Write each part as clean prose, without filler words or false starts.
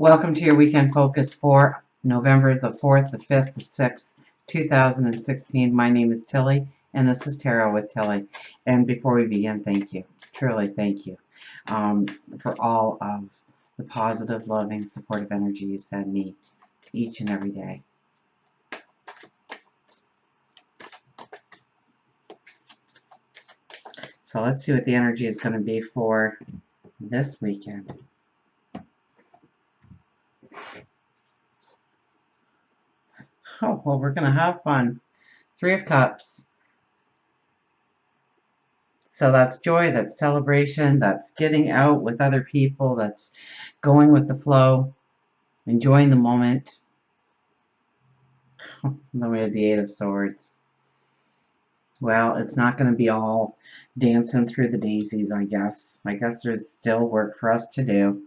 Welcome to your weekend focus for November the 4th, the 5th, the 6th, 2016. My name is Tilly, and this is Tarot with Tilly. And before we begin, thank you. Truly, thank you for all of the positive, loving, supportive energy you send me each and every day. So let's see what the energy is going to be for this weekend. Oh, well, we're going to have fun. 3 of Cups. So that's joy, that's celebration, that's getting out with other people, that's going with the flow, enjoying the moment. Then we have the 8 of Swords. Well, it's not going to be all dancing through the daisies, I guess. I guess there's still work for us to do.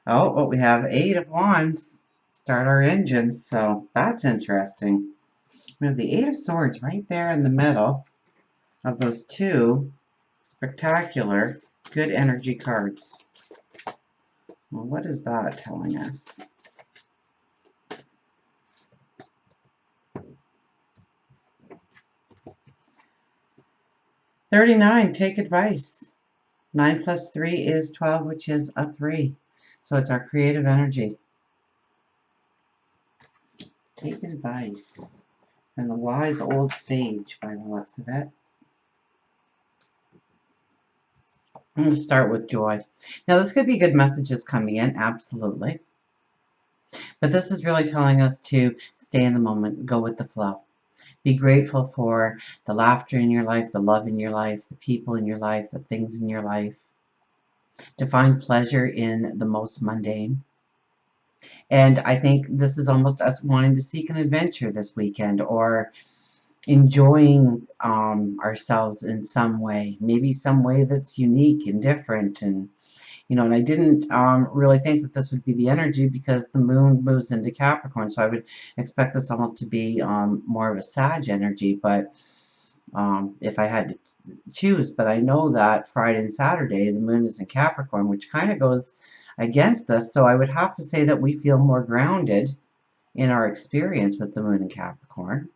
Oh, but we have 8 of Wands. Start our engines, so that's interesting. We have the 8 of Swords right there in the middle of those two spectacular good energy cards. Well, what is that telling us? $39, take advice. 9 plus 3 is 12, which is a 3. So it's our creative energy. Take advice. And the wise old sage, by the looks of it. I'm going to start with joy. Now, this could be good messages coming in, absolutely. But this is really telling us to stay in the moment, go with the flow. Be grateful for the laughter in your life, the love in your life, the people in your life, the things in your life. To find pleasure in the most mundane. And I think this is almost us wanting to seek an adventure this weekend, or enjoying ourselves in some way, maybe some way that's unique and different. And and I didn't really think that this would be the energy because the moon moves into Capricorn, so I would expect this almost to be more of a Sag energy, but if I had to choose. But I know that Friday and Saturday the moon is in Capricorn, which kind of goes against us, so I would have to say that we feel more grounded in our experience with the moon in Capricorn.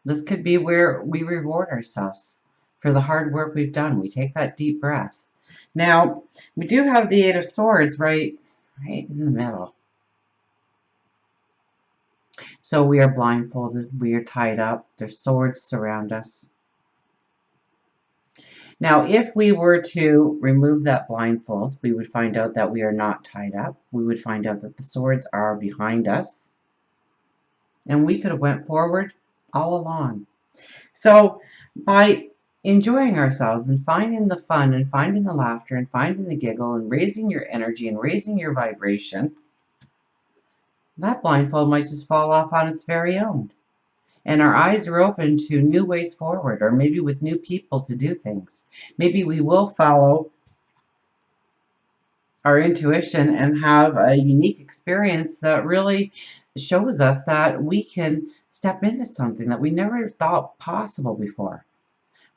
This could be where we reward ourselves for the hard work we've done. We take that deep breath. Now, we do have the 8 of Swords right in the middle. So we are blindfolded, we are tied up, there's swords surround us. Now, if we were to remove that blindfold, we would find out that we are not tied up. We would find out that the swords are behind us. And we could have went forward all along. So by enjoying ourselves and finding the fun and finding the laughter and finding the giggle and raising your energy and raising your vibration, that blindfold might just fall off on its very own. And our eyes are open to new ways forward, or maybe with new people to do things. Maybe we will follow our intuition and have a unique experience that really shows us that we can step into something that we never thought possible before.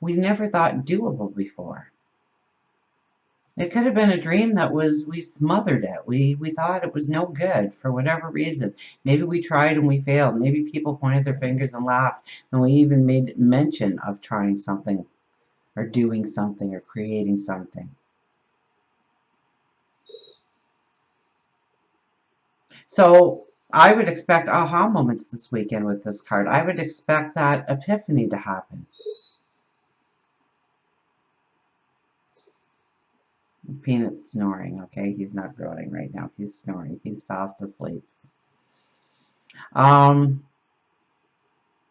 We never thought doable before. It could have been a dream that we smothered it. We thought it was no good for whatever reason. Maybe we tried and we failed. Maybe people pointed their fingers and laughed, and we even made mention of trying something or doing something or creating something. So I would expect aha moments this weekend with this card. I would expect that epiphany to happen. Peanut's snoring, okay? He's not groaning right now. He's snoring. He's fast asleep. And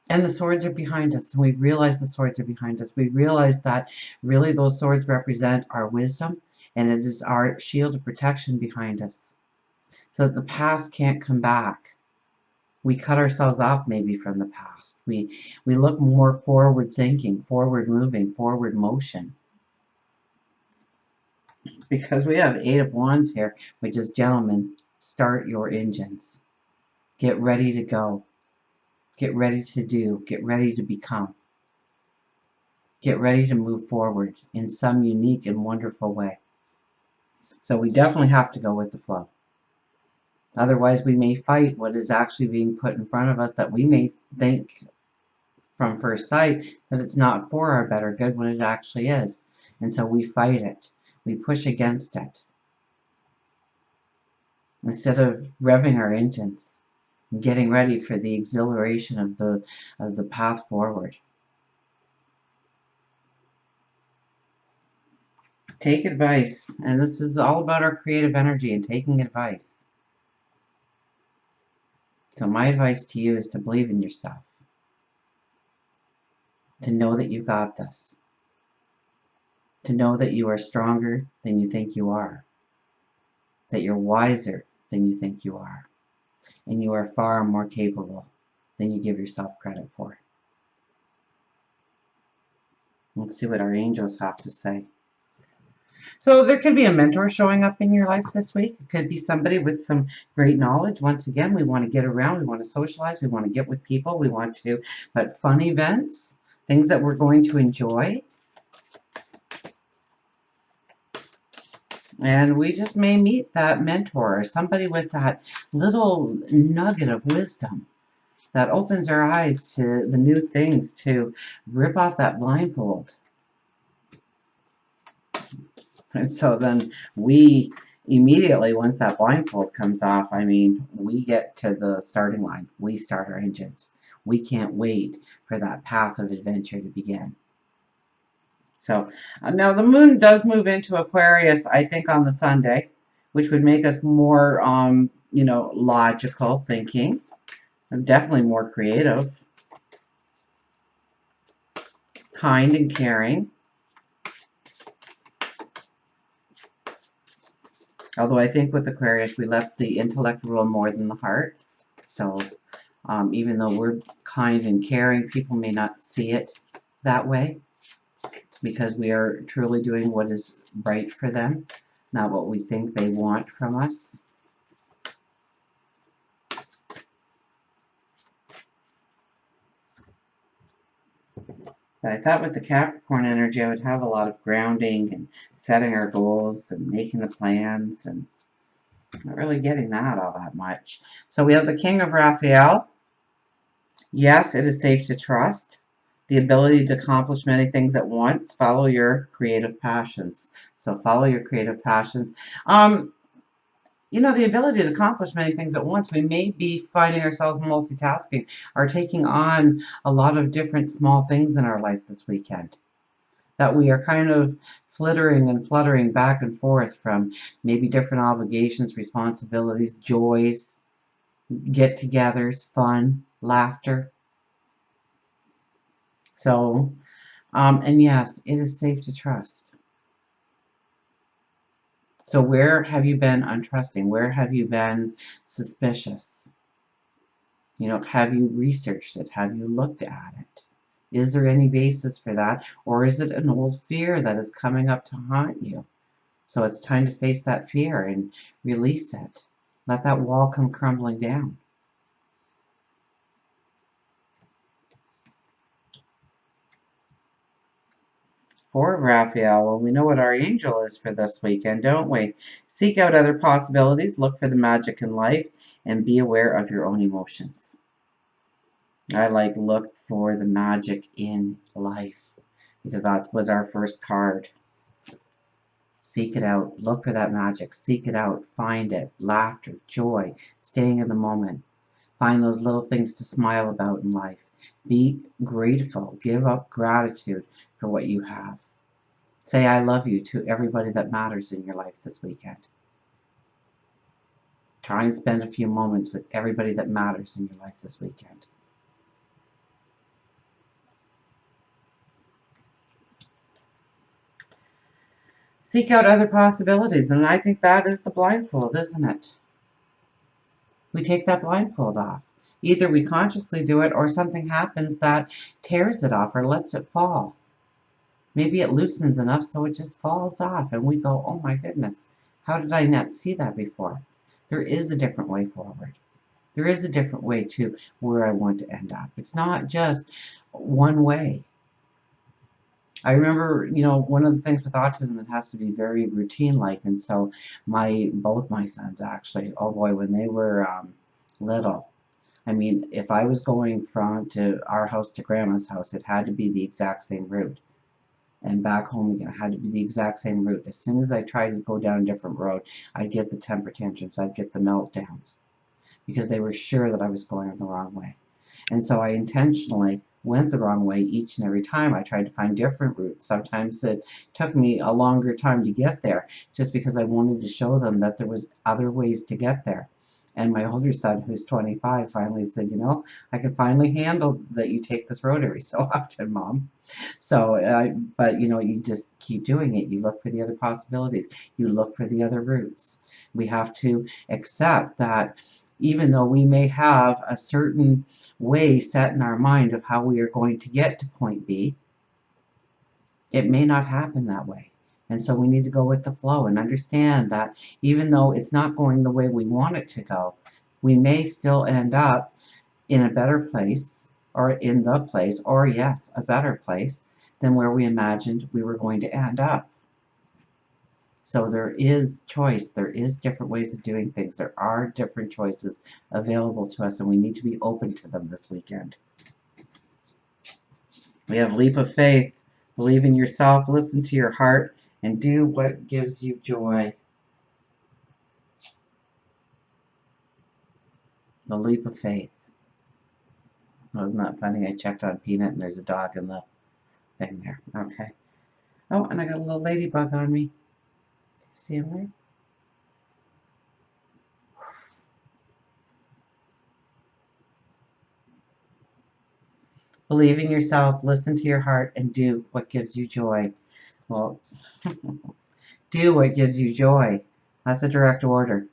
the swords are behind us. And we realize the swords are behind us. We realize that really those swords represent our wisdom, and it is our shield of protection behind us, so that the past can't come back. We cut ourselves off maybe from the past. We look more forward thinking, forward moving, forward motion. Because we have 8 of Wands here, which is, gentlemen, start your engines. Get ready to go. Get ready to do. Get ready to become. Get ready to move forward in some unique and wonderful way. So we definitely have to go with the flow. Otherwise, we may fight what is actually being put in front of us that we may think from first sight that it's not for our better good when it actually is. And so we fight it. We push against it. Instead of revving our engines and getting ready for the exhilaration of the path forward. Take advice. And this is all about our creative energy and taking advice. So my advice to you is to believe in yourself. To know that you've got this. To know that you are stronger than you think you are. That you're wiser than you think you are. And you are far more capable than you give yourself credit for. Let's see what our angels have to say. So there could be a mentor showing up in your life this week. It could be somebody with some great knowledge. Once again, we want to get around. We want to socialize. We want to get with people. We want to, but fun events, things that we're going to enjoy. And we just may meet that mentor or somebody with that little nugget of wisdom that opens our eyes to the new things, to rip off that blindfold. And so then we immediately, once that blindfold comes off, I mean, we get to the starting line. We start our engines. We can't wait for that path of adventure to begin. So now the moon does move into Aquarius, I think, on the Sunday, which would make us more, logical thinking. Definitely more creative, kind and caring. Although I think with Aquarius, we let the intellect rule more than the heart. So even though we're kind and caring, people may not see it that way because we are truly doing what is right for them, not what we think they want from us. But I thought with the Capricorn energy, I would have a lot of grounding and setting our goals and making the plans, and not really getting that all that much. So we have the King of Raphael. Yes, it is safe to trust. The ability to accomplish many things at once. Follow your creative passions. So follow your creative passions. The ability to accomplish many things at once. We may be finding ourselves multitasking or taking on a lot of different small things in our life this weekend. That we are kind of flittering and fluttering back and forth from maybe different obligations, responsibilities, joys, get-togethers, fun, laughter. So, and yes, it is safe to trust. So where have you been untrusting? Where have you been suspicious? Have you researched it? Have you looked at it? Is there any basis for that? Or is it an old fear that is coming up to haunt you? So it's time to face that fear and release it. Let that wall come crumbling down. For Raphael, well, we know what our angel is for this weekend, don't we? Seek out other possibilities, look for the magic in life, and be aware of your own emotions. I like look for the magic in life, because that was our first card. Seek it out. Look for that magic. Seek it out. Find it. Laughter, joy, staying in the moment. Find those little things to smile about in life. Be grateful. Give up gratitude for what you have. Say I love you to everybody that matters in your life this weekend. Try and spend a few moments with everybody that matters in your life this weekend. Seek out other possibilities, and I think that is the blindfold, isn't it? We take that blindfold off. Either we consciously do it or something happens that tears it off or lets it fall. Maybe it loosens enough so it just falls off and we go, oh my goodness, how did I not see that before? There is a different way forward. There is a different way to where I want to end up. It's not just one way. I remember, you know, one of the things with autism, it has to be very routine-like, and so both my sons actually, oh boy, when they were little, I mean, if I was going from to our house to grandma's house, it had to be the exact same route. And back home again, it had to be the exact same route. As soon as I tried to go down a different road, I'd get the temper tantrums, I'd get the meltdowns, because they were sure that I was going the wrong way. And so I intentionally went the wrong way each and every time. I tried to find different routes. Sometimes it took me a longer time to get there, just because I wanted to show them that there was other ways to get there. And my older son, who's 25, finally said, you know, I can finally handle that you take this road every so often, Mom. So, but you know, you just keep doing it. You look for the other possibilities. You look for the other routes. We have to accept that even though we may have a certain way set in our mind of how we are going to get to point B, it may not happen that way. And so we need to go with the flow and understand that even though it's not going the way we want it to go, we may still end up in a better place, or in the place, or yes, a better place than where we imagined we were going to end up. So there is choice. There is different ways of doing things. There are different choices available to us, and we need to be open to them this weekend. We have leap of faith. Believe in yourself, listen to your heart, and do what gives you joy. The leap of faith. Wasn't that funny? I checked on Peanut, and there's a dog in the thing there. Okay. Oh, and I got a little ladybug on me. See him there? Believe in yourself, listen to your heart, and do what gives you joy. Well, do what gives you joy. That's a direct order.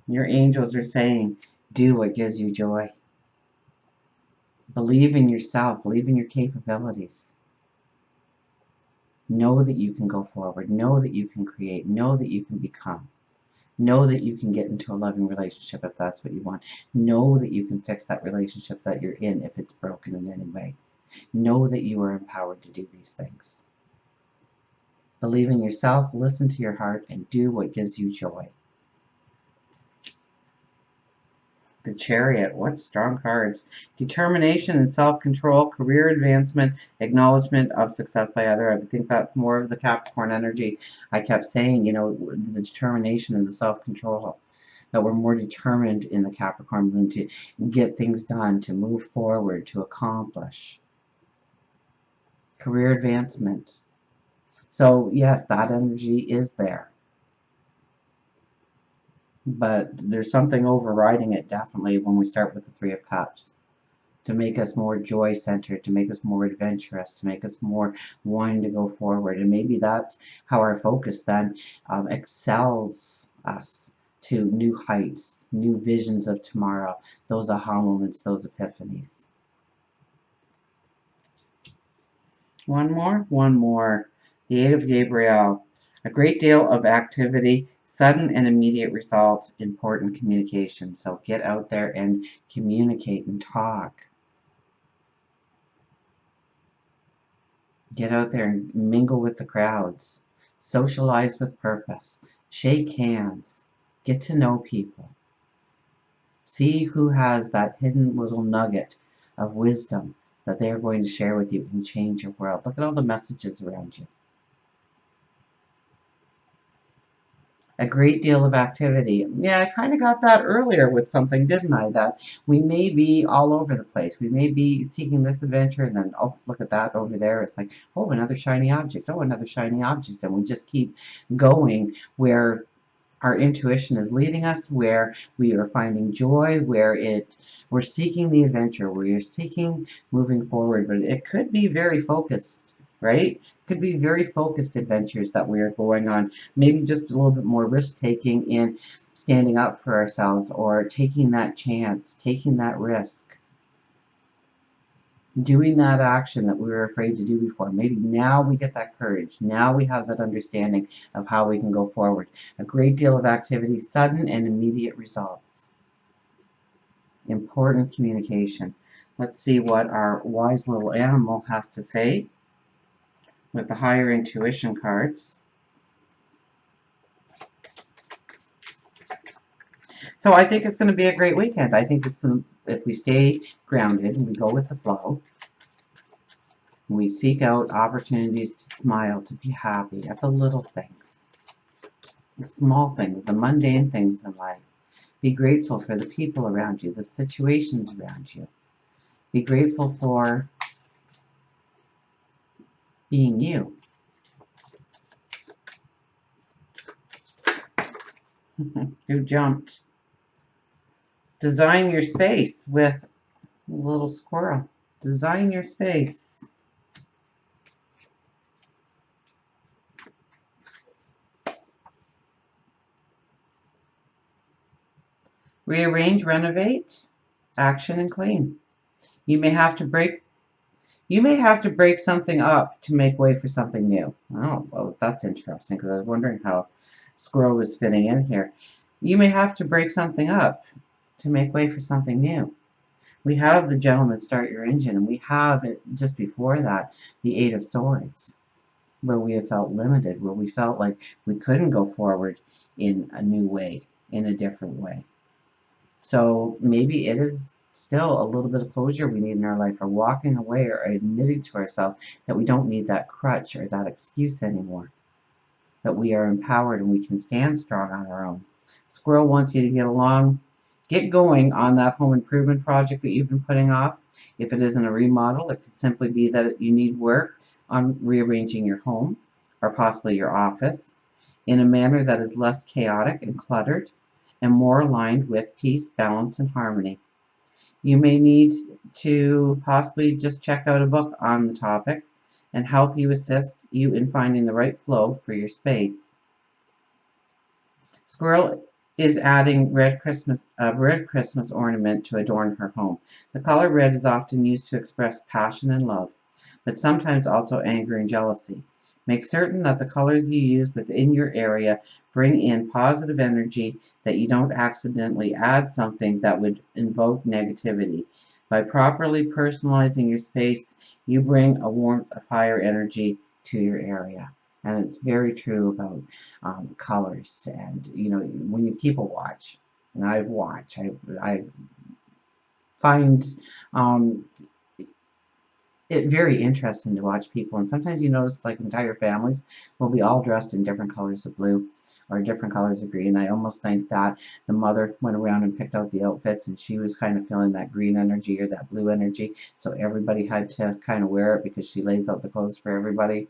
Your angels are saying, do what gives you joy. Believe in yourself. Believe in your capabilities. Know that you can go forward. Know that you can create. Know that you can become. Know that you can get into a loving relationship if that's what you want. Know that you can fix that relationship that you're in if it's broken in any way. Know that you are empowered to do these things. Believe in yourself, listen to your heart, and do what gives you joy. The Chariot, what strong cards. Determination and self-control, career advancement, acknowledgement of success by other. I think that's more of the Capricorn energy. I kept saying, you know, the determination and the self-control, that we're more determined in the Capricorn moon to get things done, to move forward, to accomplish. Career advancement. So yes, that energy is there. But there's something overriding it definitely when we start with the Three of Cups, to make us more joy-centered, to make us more adventurous, to make us more wanting to go forward. And maybe that's how our focus then excels us to new heights, new visions of tomorrow, those aha moments, those epiphanies. One more. The Eight of Gabriel. A great deal of activity, sudden and immediate results, important communication. So get out there and communicate and talk. Get out there and mingle with the crowds. Socialize with purpose. Shake hands. Get to know people. See who has that hidden little nugget of wisdom that they are going to share with you and change your world. Look at all the messages around you. A great deal of activity. Yeah, I kind of got that earlier with something, didn't I? That we may be all over the place. We may be seeking this adventure, and then, oh, look at that over there. It's like, oh, another shiny object. Oh, another shiny object. And we just keep going where our intuition is leading us, where we are finding joy, we're seeking the adventure, where you're seeking moving forward. But it could be very focused, right? Could be very focused adventures that we are going on. Maybe just a little bit more risk-taking in standing up for ourselves, or taking that chance, taking that risk, doing that action that we were afraid to do before. Maybe now we get that courage. Now we have that understanding of how we can go forward. A great deal of activity, sudden and immediate results. Important communication. Let's see what our wise little animal has to say with the higher intuition cards. So I think it's going to be a great weekend. I think it's if we stay grounded and we go with the flow, we seek out opportunities to smile, to be happy at the little things, the small things, the mundane things in life. Be grateful for the people around you, the situations around you. Be grateful for being you. Who jumped? Design your space with a little squirrel. Design your space. Rearrange, renovate, action, and clean. You may have to break something up to make way for something new. Oh, well, that's interesting because I was wondering how squirrel was fitting in here. You may have to break something up to make way for something new. We have the gentleman start your engine, and we have it just before that, the Eight of Swords, where we have felt limited, where we felt like we couldn't go forward in a new way, in a different way. So maybe it is still a little bit of closure we need in our life, or walking away, or admitting to ourselves that we don't need that crutch or that excuse anymore, that we are empowered and we can stand strong on our own. Squirrel wants you to get going on that home improvement project that you've been putting off. If it isn't a remodel, it could simply be that you need work on rearranging your home or possibly your office in a manner that is less chaotic and cluttered and more aligned with peace, balance, and harmony. You may need to possibly just check out a book on the topic and help you assist you in finding the right flow for your space. Squirrel is adding a red Christmas ornament to adorn her home. The color red is often used to express passion and love, but sometimes also anger and jealousy. Make certain that the colors you use within your area bring in positive energy, that you don't accidentally add something that would invoke negativity. By properly personalizing your space, you bring a warmth of higher energy to your area. And it's very true about colors. And, you know, when you people watch, and I find it very interesting to watch people. And sometimes you notice like entire families will be all dressed in different colors of blue or different colors of green. I almost think that the mother went around and picked out the outfits, and she was kind of feeling that green energy or that blue energy. So everybody had to kind of wear it because she lays out the clothes for everybody.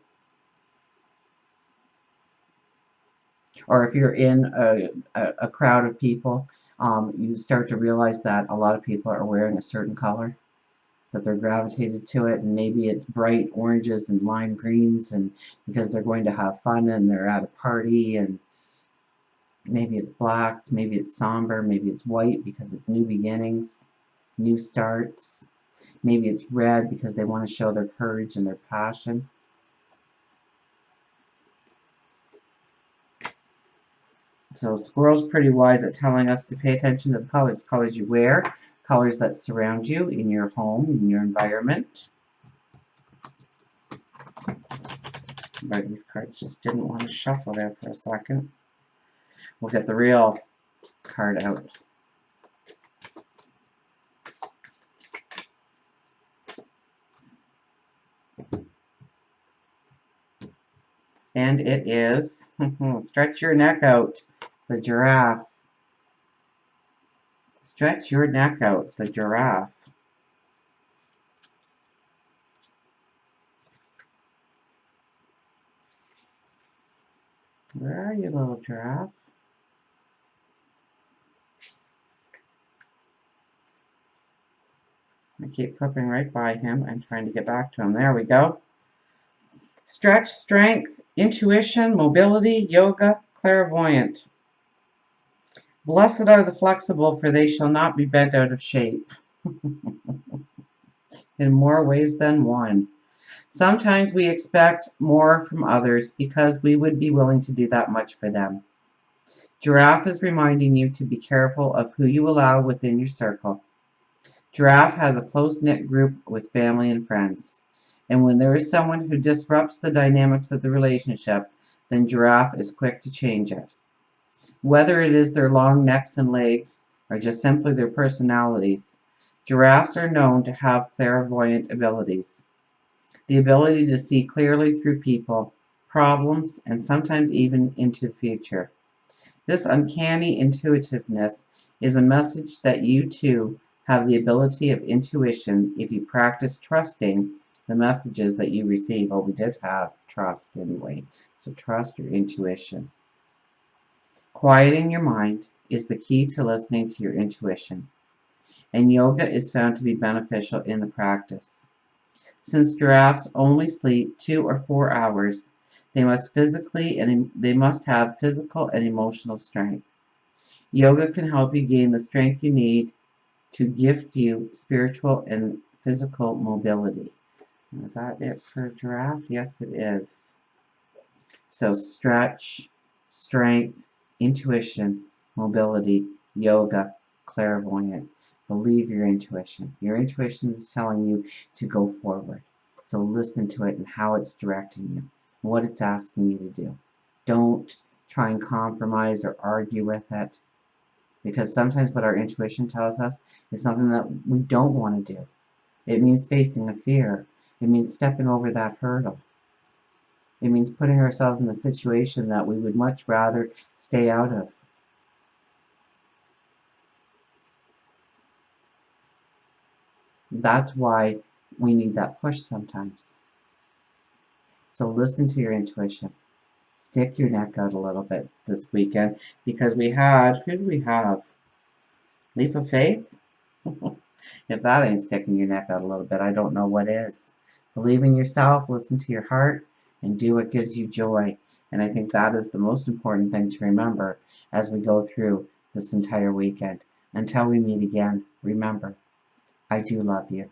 Or if you're in a crowd of people, you start to realize that a lot of people are wearing a certain color, that they're gravitated to it, and maybe it's bright oranges and lime greens, and because they're going to have fun and they're at a party, and maybe it's blacks, maybe it's somber, maybe it's white because it's new beginnings, new starts, maybe it's red because they want to show their courage and their passion. So squirrel's pretty wise at telling us to pay attention to the colors you wear, colors that surround you in your home, in your environment. But these cards just didn't want to shuffle there for a second. We'll get the real card out. And it is, stretch your neck out, the giraffe. Stretch your neck out, the giraffe. Where are you, little giraffe? I keep flipping right by him and trying to get back to him. There we go. Stretch, strength, intuition, mobility, yoga, clairvoyant. Blessed are the flexible, for they shall not be bent out of shape. In more ways than one. Sometimes we expect more from others because we would be willing to do that much for them. Giraffe is reminding you to be careful of who you allow within your circle. Giraffe has a close-knit group with family and friends. And when there is someone who disrupts the dynamics of the relationship, then Giraffe is quick to change it. Whether it is their long necks and legs or just simply their personalities, giraffes are known to have clairvoyant abilities. The ability to see clearly through people, problems, and sometimes even into the future. This uncanny intuitiveness is a message that you too have the ability of intuition if you practice trusting the messages that you receive. Oh, we did have trust, didn't we? So trust your intuition. Quieting your mind is the key to listening to your intuition, and yoga is found to be beneficial in the practice. Since giraffes only sleep 2 or 4 hours, they must have physical and emotional strength. Yoga can help you gain the strength you need to gift you spiritual and physical mobility. Is that it for giraffe? Yes, it is. So stretch, strength, intuition, mobility, yoga, clairvoyant. Believe your intuition. Your intuition is telling you to go forward. So listen to it and how it's directing you, what it's asking you to do. Don't try and compromise or argue with it, because sometimes what our intuition tells us is something that we don't want to do. It means facing a fear. It means stepping over that hurdle. It means putting ourselves in a situation that we would much rather stay out of. That's why we need that push sometimes. So listen to your intuition. Stick your neck out a little bit this weekend, because who did we have? Leap of faith? If that ain't sticking your neck out a little bit, I don't know what is. Believe in yourself, listen to your heart, and do what gives you joy. And I think that is the most important thing to remember as we go through this entire weekend. Until we meet again, remember, I do love you.